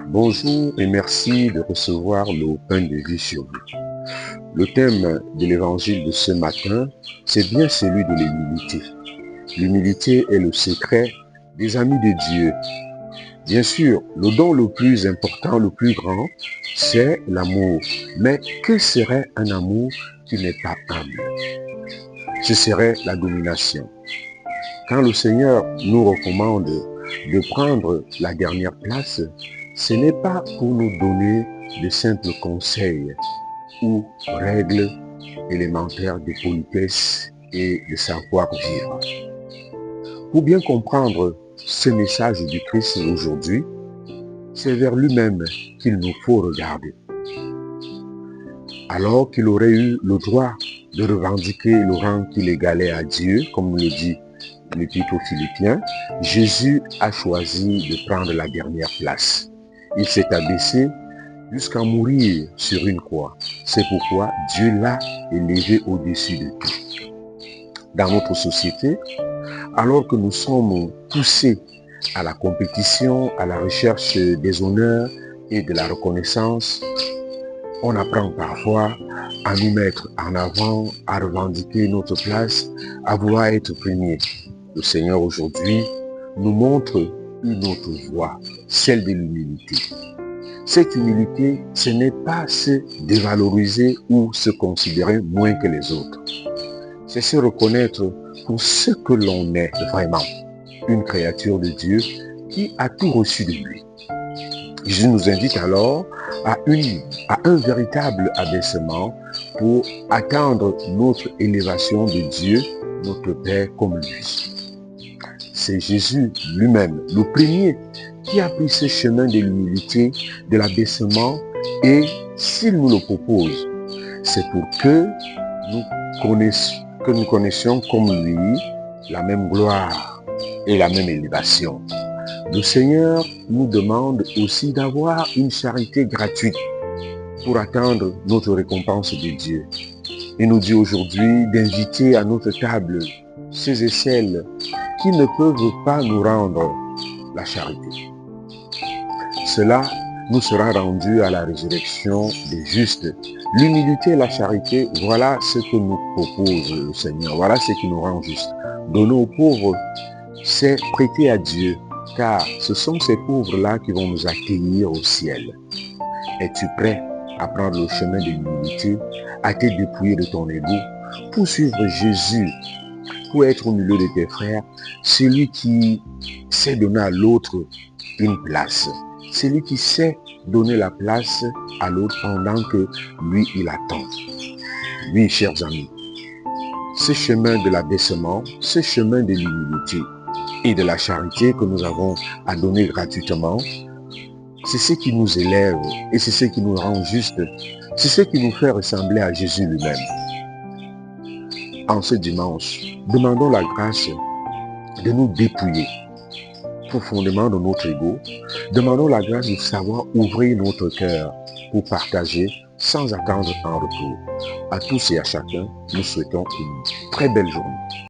Bonjour et merci de recevoir le pain de vie sur vous. Le thème de l'évangile de ce matin, c'est bien celui de l'humilité. L'humilité est le secret des amis de Dieu. Bien sûr, le don le plus important, le plus grand, c'est l'amour. Mais que serait un amour qui n'est pas humble? Ce serait la domination. Quand le Seigneur nous recommande de prendre la dernière place, ce n'est pas pour nous donner de simples conseils ou règles élémentaires de politesse et de savoir-vivre. Pour bien comprendre ce message du Christ aujourd'hui, c'est vers lui-même qu'il nous faut regarder. Alors qu'il aurait eu le droit de revendiquer le rang qu'il égalait à Dieu, comme le dit l'Épître aux Philippiens, Jésus a choisi de prendre la dernière place. Il s'est abaissé jusqu'à mourir sur une croix. C'est pourquoi Dieu l'a élevé au-dessus de tout. Dans notre société, alors que nous sommes poussés à la compétition, à la recherche des honneurs et de la reconnaissance, on apprend parfois à nous mettre en avant, à revendiquer notre place, à vouloir être premier. Le Seigneur aujourd'hui nous montre une autre voie, celle de l'humilité. Cette humilité, ce n'est pas se dévaloriser ou se considérer moins que les autres. C'est se reconnaître pour ce que l'on est vraiment, une créature de Dieu qui a tout reçu de lui. Jésus nous invite alors à un véritable abaissement pour atteindre notre élévation de Dieu, notre Père comme lui. C'est Jésus lui-même, le premier, qui a pris ce chemin de l'humilité, de l'abaissement, et s'il nous le propose, c'est pour que nous connaissions comme lui la même gloire et la même élévation. Le Seigneur nous demande aussi d'avoir une charité gratuite pour atteindre notre récompense de Dieu. Il nous dit aujourd'hui d'inviter à notre table ceux et celles qui ne peuvent pas nous rendre la charité. Cela nous sera rendu à la résurrection des justes. L'humilité et la charité, voilà ce que nous propose le Seigneur. Voilà ce qui nous rend justes. Donner aux pauvres, c'est prêter à Dieu, car ce sont ces pauvres-là qui vont nous accueillir au ciel. Es-tu prêt à prendre le chemin de l'humilité, à te dépouiller de ton ego, pour suivre Jésus, pour être au milieu de tes frères, celui qui sait donner à l'autre une place, celui qui sait donner la place à l'autre pendant que lui, il attend. Oui, chers amis, ce chemin de l'abaissement, ce chemin de l'humilité et de la charité que nous avons à donner gratuitement, c'est ce qui nous élève et c'est ce qui nous rend justes, c'est ce qui nous fait ressembler à Jésus lui-même. En ce dimanche, demandons la grâce de nous dépouiller profondément de notre ego. Demandons la grâce de savoir ouvrir notre cœur pour partager sans attendre un retour. À tous et à chacun, nous souhaitons une très belle journée.